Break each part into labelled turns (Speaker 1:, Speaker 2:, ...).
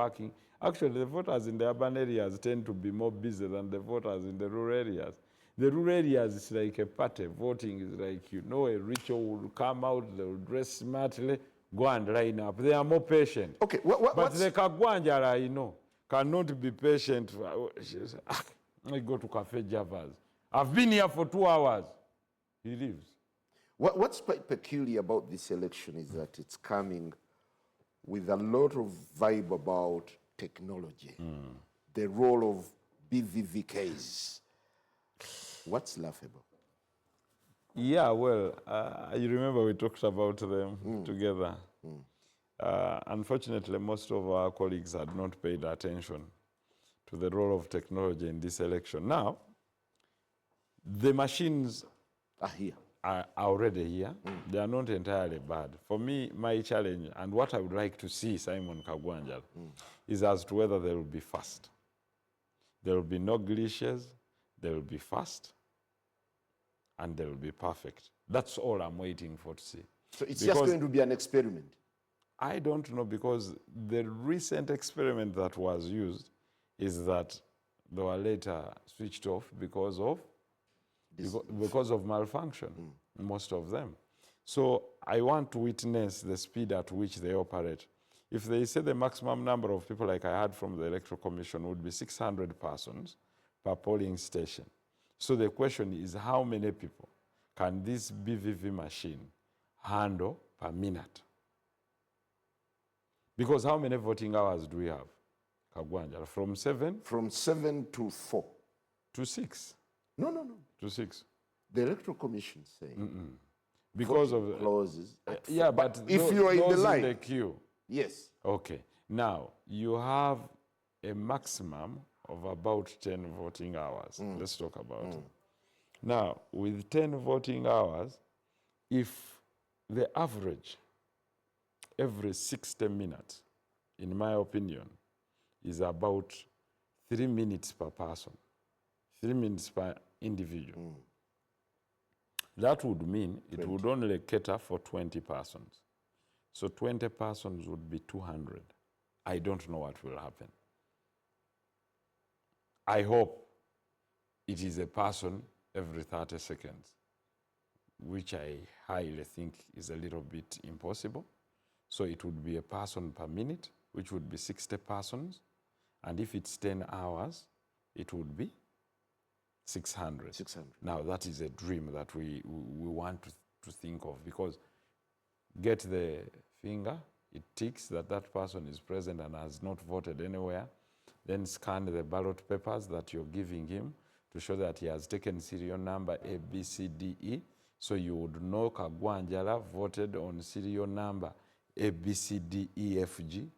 Speaker 1: parking. Actually, the voters in the urban areas tend to be more busy than the voters in the rural areas. The rural areas is like a party. Voting is like, you know, a ritual will come out, they will dress smartly, go and line up. They are more patient.
Speaker 2: Okay,
Speaker 1: but the Kagwanjara, you know, cannot be patient. I go to Cafe Javas. I've been here for 2 hours. He leaves.
Speaker 2: What's quite peculiar about this election is that it's coming with a lot of vibe about technology, the role of BVVKs. What's laughable?
Speaker 1: Yeah, well, you remember we talked about them together. Unfortunately, most of our colleagues had not paid attention to the role of technology in this election. Now, the machines are already here. They are not entirely bad. For me, my challenge and what I would like to see Simon Kagwanjala is as to whether they will be fast. There will be no glitches, they will be fast, and they will be perfect. That's all I'm waiting for to see.
Speaker 2: So it's just going to be an experiment?
Speaker 1: I don't know, because the recent experiment that was used is that they were later switched off because of malfunction, most of them. So I want to witness the speed at which they operate. If they say the maximum number of people, like I heard from the Electoral Commission, would be 600 persons per polling station. So the question is, how many people can this BVV machine handle per minute? Because how many voting hours do we have, Kagwanjala? From 7?
Speaker 2: From 7 to 4.
Speaker 1: To 6?
Speaker 2: No.
Speaker 1: To 6.
Speaker 2: The Electoral Commission saying
Speaker 1: because of
Speaker 2: clauses.
Speaker 1: Yeah, but
Speaker 2: if you are in the line,
Speaker 1: in the queue.
Speaker 2: Yes.
Speaker 1: Okay. Now you have a maximum of about 10 voting hours. Let's talk about it. Now, with 10 voting hours, if the average every 60 minutes, in my opinion, is about 3 minutes per person, 3 minutes per individual. That would mean it would only cater for 20 persons. So 20 persons would be 200. I don't know what will happen. I hope it is a person every 30 seconds, which I highly think is a little bit impossible. So it would be a person per minute, which would be 60 persons. And if it's 10 hours, it would be 600.
Speaker 2: 600.
Speaker 1: Now, that is a dream that we want to think of, because get the finger, it ticks that that person is present and has not voted anywhere. Then scan the ballot papers that you're giving him to show that he has taken serial number A, B, C, D, E. So you would know Kagwanjala voted on serial number A, B, C, D, E, F, G.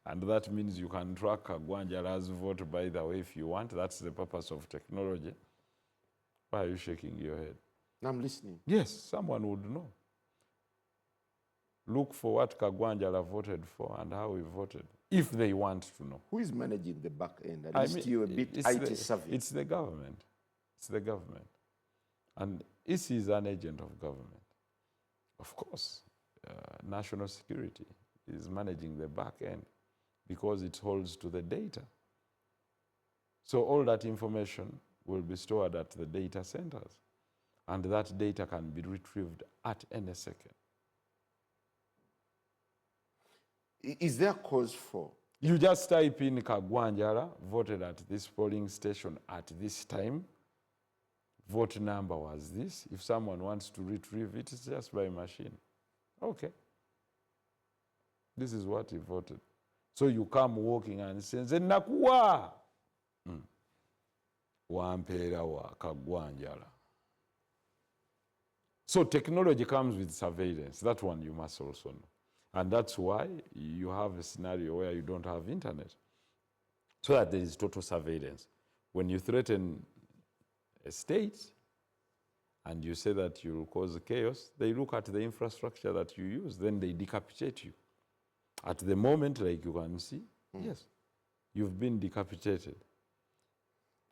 Speaker 1: And that means you can track Kagwanjala's vote, by the way, if you want. That's the purpose of technology. Why are you shaking your head?
Speaker 2: I'm listening.
Speaker 1: Yes, someone would know. Look for what Kagwanjala voted for and how he voted, if they want to know.
Speaker 2: Who is managing the back end? At least you're a bit IT savvy.
Speaker 1: It's the government. It's the government. And EC is an agent of government. Of course, national security is managing the back end because it holds to the data. So all that information will be stored at the data centers, and that data can be retrieved at any second.
Speaker 2: Is there cause for?
Speaker 1: You just type in Kagwanjala, voted at this polling station at this time. Vote number was this. If someone wants to retrieve it, it's just by machine. Okay. This is what he voted. So you come walking and say, Nakuwa! Wampera wa Kagwanjala. So technology comes with surveillance. That one you must also know. And that's why you have a scenario where you don't have internet, so that there is total surveillance. When you threaten a state and you say that you will cause chaos, they look at the infrastructure that you use, then they decapitate you. At the moment, like you can see, yes, you've been decapitated.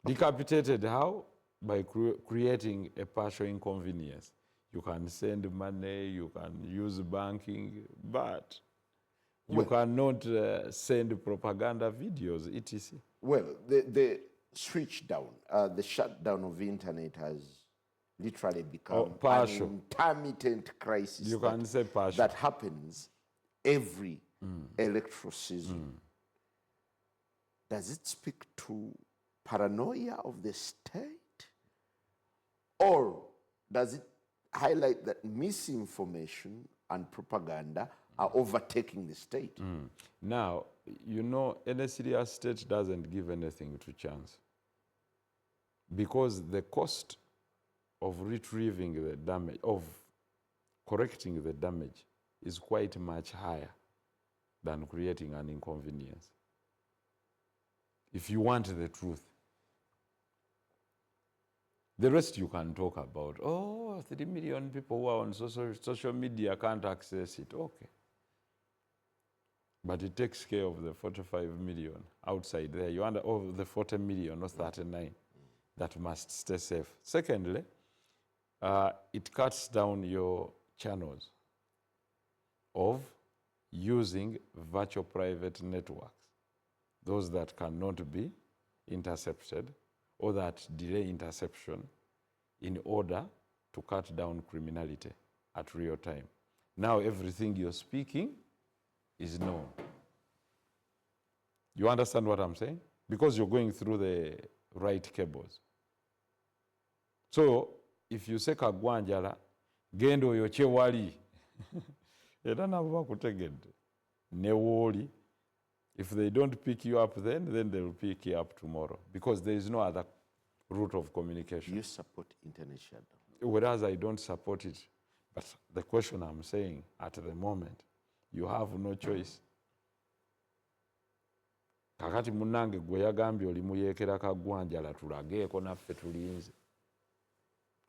Speaker 1: Okay. Decapitated how? By creating a partial inconvenience. You can send money, you can use banking, but You cannot send propaganda videos, etc.
Speaker 2: Well, the switch down, the shutdown of the internet has literally become an intermittent crisis.
Speaker 1: You can say partial.
Speaker 2: That happens every electoral season. Does it speak to paranoia of the state? Or does it highlight that misinformation and propaganda are overtaking the state?
Speaker 1: Now, you know, any serious state doesn't give anything to chance. Because the cost of retrieving the damage, of correcting the damage, is quite much higher than creating an inconvenience. If you want the truth. The rest you can talk about. Oh, 3 million people who are on social media can't access it. Okay. But it takes care of the 45 million outside there. You under the 40 million or 39 that must stay safe. Secondly, it cuts down your channels of using virtual private networks, those that cannot be intercepted or that delay interception in order to cut down criminality at real time. Now everything you're speaking is known. You understand what I'm saying? Because you're going through the right cables. So if you say kagwanjala, gendo yoche wali, era nabo bakutegedde. Ne woli. If they don't pick you up then they'll pick you up tomorrow. Because there is no other route of communication.
Speaker 2: You support internet shutdown?
Speaker 1: Whereas I don't support it. But the question I'm saying, at the moment, you have no choice. Kakati munange gwe yagambye oli muyeekera kagwanjala tulageeko naffe tulinze.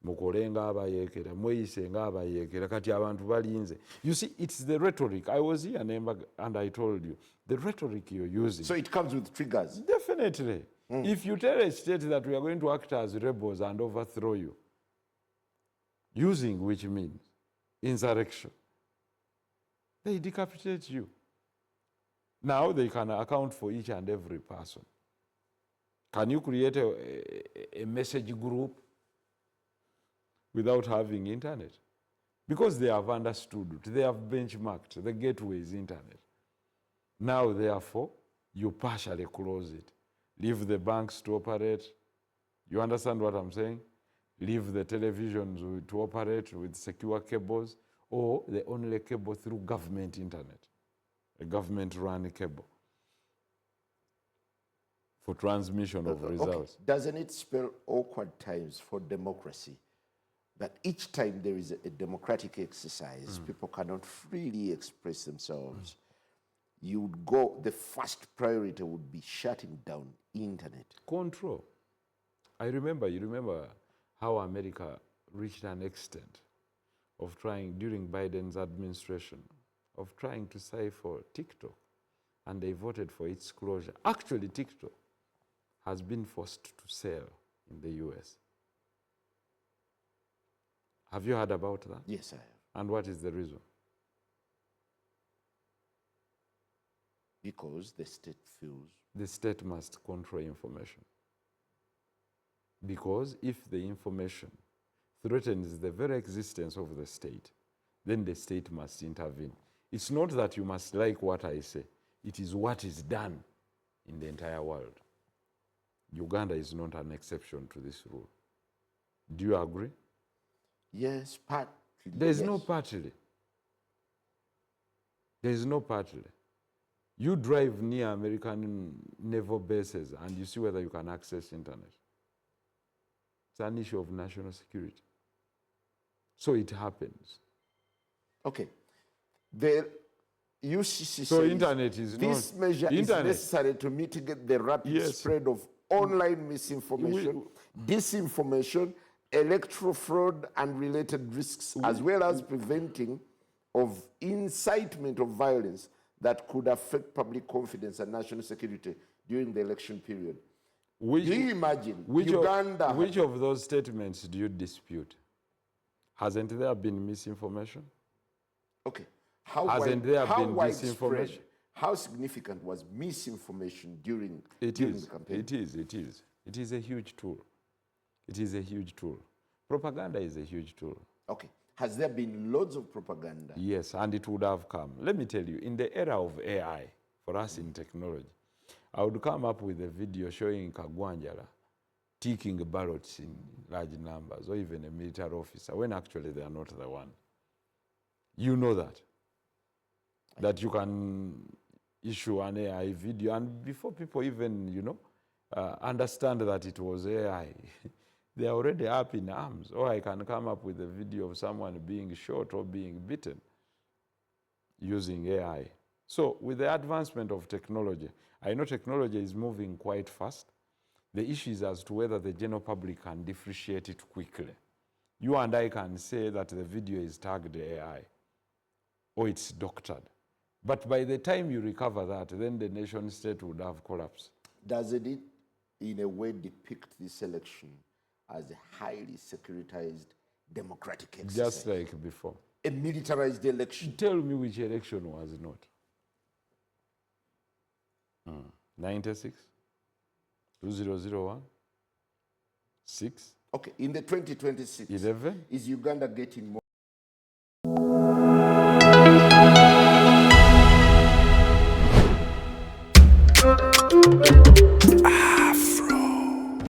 Speaker 1: Mukole nga abayeekera, mweyise nga abayeekera, kati abantu balinze. You see, it's the rhetoric. I was here and I told you, the rhetoric you're using.
Speaker 2: So it comes with triggers?
Speaker 1: Definitely. If you tell a state that we are going to act as rebels and overthrow you, using which means insurrection, they decapitate you. Now they can account for each and every person. Can you create a message group without having internet? Because they have understood it, they have benchmarked, the gateway is internet. Now, therefore, you partially close it. Leave the banks to operate. You understand what I'm saying? Leave the televisions to operate with secure cables, or the only cable through government internet, a government-run cable for transmission of results.
Speaker 2: Okay. Doesn't it spell awkward times for democracy? That each time there is a democratic exercise, people cannot freely express themselves. You would go, the first priority would be shutting down internet.
Speaker 1: Control. You remember how America reached an extent of trying, during Biden's administration, of trying to stifle TikTok, and they voted for its closure. Actually, TikTok has been forced to sell in the US. Have you heard about that?
Speaker 2: Yes, I have.
Speaker 1: And what is the reason?
Speaker 2: Because the state feels...
Speaker 1: The state must control information. Because if the information threatens the very existence of the state, then the state must intervene. It's not that you must like what I say. It is what is done in the entire world. Uganda is not an exception to this rule. Do you agree?
Speaker 2: Yes, partly.
Speaker 1: There is no partly. There is no partly. You drive near American naval bases and you see whether you can access internet. It's an issue of national security. So it happens.
Speaker 2: Okay. The UCC
Speaker 1: so
Speaker 2: says
Speaker 1: internet is
Speaker 2: this measure is necessary to mitigate the rapid spread of online misinformation, disinformation, electoral fraud and related risks, as well as preventing of incitement of violence that could affect public confidence and national security during the election period. Do you imagine Uganda...
Speaker 1: Which of those statements do you dispute? Hasn't there been misinformation?
Speaker 2: Okay.
Speaker 1: Hasn't there been disinformation?
Speaker 2: How significant was misinformation during
Speaker 1: It
Speaker 2: the
Speaker 1: is.
Speaker 2: campaign?
Speaker 1: It is. It is. It is a huge tool. It is a huge tool. Propaganda is a huge tool.
Speaker 2: Okay. Has there been loads of propaganda?
Speaker 1: Yes, and it would have come. Let me tell you, in the era of AI, for us in technology, I would come up with a video showing Kagwanjala ticking ballots in large numbers, or even a military officer, when actually they are not the one. You know that. That you can issue an AI video, and before people even, understand that it was AI, they are already up in arms. Or I can come up with a video of someone being shot or being beaten using AI. So with the advancement of technology, I know technology is moving quite fast. The issue is as to whether the general public can differentiate it quickly. You and I can say that the video is tagged AI or it's doctored. But by the time you recover that, then the nation state would have collapsed.
Speaker 2: Does it, in a way, depict this election as a highly securitized democratic exercise?
Speaker 1: Just like before.
Speaker 2: A militarized election?
Speaker 1: Tell me which election was not. 96? 2001? 6?
Speaker 2: Okay, in the 2026,
Speaker 1: 11?
Speaker 2: is Uganda getting more?